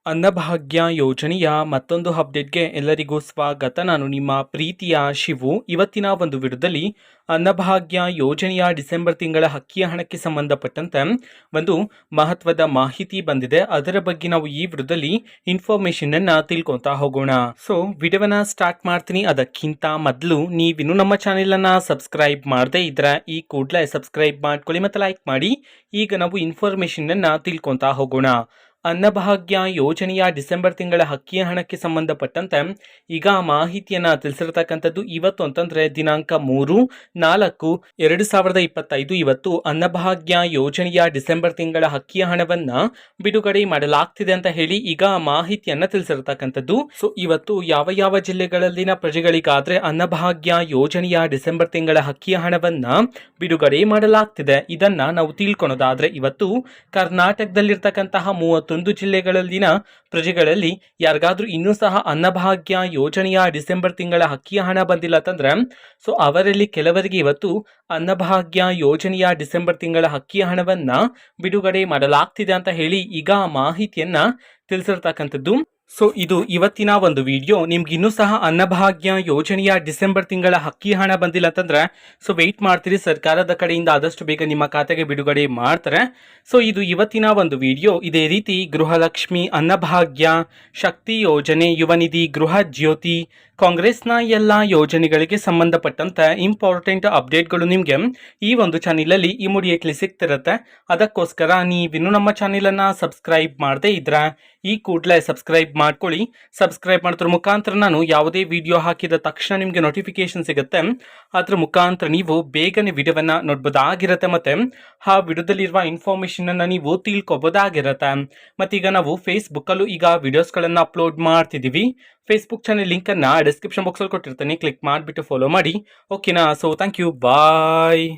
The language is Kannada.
ಅನ್ನಭಾಗ್ಯ ಯೋಜನೆಯ ಮತ್ತೊಂದು ಅಪ್ಡೇಟ್ಗೆ ಎಲ್ಲರಿಗೂ ಸ್ವಾಗತ. ನಾನು ನಿಮ್ಮ ಪ್ರೀತಿಯ ಶಿವು. ಇವತ್ತಿನ ಒಂದು ವಿಡಿಯೋದಲ್ಲಿ ಅನ್ನಭಾಗ್ಯ ಯೋಜನೆಯ ಡಿಸೆಂಬರ್ ತಿಂಗಳ ಅಕ್ಕಿಯ ಹಣಕ್ಕೆ ಸಂಬಂಧಪಟ್ಟಂತೆ ಒಂದು ಮಹತ್ವದ ಮಾಹಿತಿ ಬಂದಿದೆ. ಅದರ ಬಗ್ಗೆ ನಾವು ಈ ವಿಡಿಯೋದಲ್ಲಿ ಇನ್ಫಾರ್ಮೇಶನ್ ಅನ್ನ ತಿಳ್ಕೊತಾ ಹೋಗೋಣ. ಸೊ ವಿಡಿಯೋವನ್ನ ಸ್ಟಾರ್ಟ್ ಮಾಡ್ತೀನಿ. ಅದಕ್ಕಿಂತ ಮೊದಲು ನೀವಿನ್ನು ನಮ್ಮ ಚಾನೆಲ್ ಅನ್ನ ಸಬ್ಸ್ಕ್ರೈಬ್ ಮಾಡದೇ ಇದ್ರೆ ಈ ಕೂಡಲೇ ಸಬ್ಸ್ಕ್ರೈಬ್ ಮಾಡ್ಕೊಳ್ಳಿ ಮತ್ತು ಲೈಕ್ ಮಾಡಿ. ಈಗ ನಾವು ಇನ್ಫಾರ್ಮೇಶನ್ ಅನ್ನ ತಿಳ್ಕೊತಾ ಹೋಗೋಣ. ಅನ್ನಭಾಗ್ಯ ಯೋಜನೆಯ ಡಿಸೆಂಬರ್ ತಿಂಗಳ ಅಕ್ಕಿಯ ಹಣಕ್ಕೆ ಸಂಬಂಧಪಟ್ಟಂತೆ ಈಗ ಮಾಹಿತಿಯನ್ನ ತಿಳಿಸಿರ್ತಕ್ಕಂಥದ್ದು. ಇವತ್ತು ಅಂತಂದ್ರೆ ದಿನಾಂಕ 3/4/2025 ಇವತ್ತು ಅನ್ನಭಾಗ್ಯ ಯೋಜನೆಯ ಡಿಸೆಂಬರ್ ತಿಂಗಳ ಅಕ್ಕಿಯ ಹಣವನ್ನ ಬಿಡುಗಡೆ ಮಾಡಲಾಗ್ತಿದೆ ಅಂತ ಹೇಳಿ ಈಗ ಮಾಹಿತಿಯನ್ನ ತಿಳಿಸಿರ್ತಕ್ಕಂಥದ್ದು. ಸೊ ಇವತ್ತು ಯಾವ ಯಾವ ಜಿಲ್ಲೆಗಳಲ್ಲಿನ ಪ್ರಜೆಗಳಿಗಾದ್ರೆ ಅನ್ನಭಾಗ್ಯ ಯೋಜನೆಯ ಡಿಸೆಂಬರ್ ತಿಂಗಳ ಅಕ್ಕಿಯ ಹಣವನ್ನ ಬಿಡುಗಡೆ ಮಾಡಲಾಗ್ತಿದೆ ಇದನ್ನ ನಾವು ತಿಳ್ಕೊಳೋದಾದ್ರೆ, ಇವತ್ತು ಕರ್ನಾಟಕದಲ್ಲಿರ್ತಕ್ಕಂತಹ 31 ಜಿಲ್ಲೆಗಳಲ್ಲಿನ ಪ್ರಜೆಗಳಲ್ಲಿ ಯಾರಿಗಾದ್ರೂ ಇನ್ನೂ ಸಹ ಅನ್ನಭಾಗ್ಯ ಯೋಜನೆಯ ಡಿಸೆಂಬರ್ ತಿಂಗಳ ಅಕ್ಕಿಯ ಹಣ ಬಂದಿಲ್ಲ ಅಂತಂದ್ರೆ, ಸೊ ಅವರಲ್ಲಿ ಕೆಲವರಿಗೆ ಇವತ್ತು ಅನ್ನಭಾಗ್ಯ ಯೋಜನೆಯ ಡಿಸೆಂಬರ್ ತಿಂಗಳ ಅಕ್ಕಿಯ ಹಣವನ್ನ ಬಿಡುಗಡೆ ಮಾಡಲಾಗ್ತಿದೆ ಅಂತ ಹೇಳಿ ಈಗ ಮಾಹಿತಿಯನ್ನ ತಿಳಿಸಿರ್ತಕ್ಕಂಥದ್ದು. ಸೊ ಇದು ಇವತ್ತಿನ ಒಂದು ವಿಡಿಯೋ. ನಿಮ್ಗೆ ಇನ್ನೂ ಸಹ ಅನ್ನಭಾಗ್ಯ ಯೋಜನೆಯ ಡಿಸೆಂಬರ್ ತಿಂಗಳ ಅಕ್ಕಿ ಹಣ ಬಂದಿಲ್ಲ ಅಂತಂದ್ರೆ ಸೊ ವೆಯ್ಟ್ ಮಾಡ್ತೀರಿ, ಸರ್ಕಾರದ ಕಡೆಯಿಂದ ಆದಷ್ಟು ಬೇಗ ನಿಮ್ಮ ಖಾತೆಗೆ ಬಿಡುಗಡೆ ಮಾಡ್ತಾರೆ. ಸೊ ಇದು ಇವತ್ತಿನ ಒಂದು ವಿಡಿಯೋ. ಇದೇ ರೀತಿ ಗೃಹಲಕ್ಷ್ಮಿ, ಅನ್ನಭಾಗ್ಯ, ಶಕ್ತಿ ಯೋಜನೆ, ಯುವ ನಿಧಿ, ಗೃಹ ಜ್ಯೋತಿ, ಕಾಂಗ್ರೆಸ್ನ ಎಲ್ಲ ಯೋಜನೆಗಳಿಗೆ ಸಂಬಂಧಪಟ್ಟಂತೆ ಇಂಪಾರ್ಟೆಂಟ್ ಅಪ್ಡೇಟ್ಗಳು ನಿಮಗೆ ಈ ಒಂದು ಚಾನೆಲಲ್ಲಿ ಇಮಿಡಿಯೇಟ್ಲಿ ಸಿಗ್ತಿರುತ್ತೆ. ಅದಕ್ಕೋಸ್ಕರ ನೀವಿನ್ನು ನಮ್ಮ ಚಾನೆಲನ್ನು ಸಬ್ಸ್ಕ್ರೈಬ್ ಮಾಡದೇ ಇದ್ರೆ ಈ ಕೂಡಲೇ ಸಬ್ಸ್ಕ್ರೈಬ್ ಮಾಡ್ಕೊಳ್ಳಿ. ಸಬ್ಸ್ಕ್ರೈಬ್ ಮಾಡೋದ್ರ ಮುಖಾಂತರ ನಾನು ಯಾವುದೇ ವಿಡಿಯೋ ಹಾಕಿದ ತಕ್ಷಣ ನಿಮಗೆ ನೋಟಿಫಿಕೇಶನ್ ಸಿಗುತ್ತೆ. ಅದ್ರ ಮುಖಾಂತರ ನೀವು ಬೇಗನೆ ವಿಡಿಯೋವನ್ನ ನೋಡ್ಬೋದಾಗಿರುತ್ತೆ, ಮತ್ತೆ ಆ ವಿಡಿಯೋದಲ್ಲಿರುವ ಇನ್ಫಾರ್ಮೇಶನ್ ಅನ್ನ ನೀವು ತಿಳ್ಕೊಬೋದಾಗಿರುತ್ತೆ. ಮತ್ತೀಗ ನಾವು ಫೇಸ್ಬುಕ್ಕಲ್ಲೂ ಈಗ ವಿಡಿಯೋಸ್ಗಳನ್ನು ಅಪ್ಲೋಡ್ ಮಾಡ್ತಿದ್ದೀವಿ. ಫೇಸ್ಬುಕ್ ಚಾನೆಲ್ ಲಿಂಕ್ ಅನ್ನ ಡಿಸ್ಕ್ರಿಪ್ಷನ್ ಬಾಕ್ಸ್ ಅಲ್ಲಿ ಕೊಟ್ಟಿರ್ತೀನಿ, ಕ್ಲಿಕ್ ಮಾಡಿಬಿಟ್ಟು ಫಾಲೋ ಮಾಡಿ. ಓಕೆನಾ? So thank you, bye.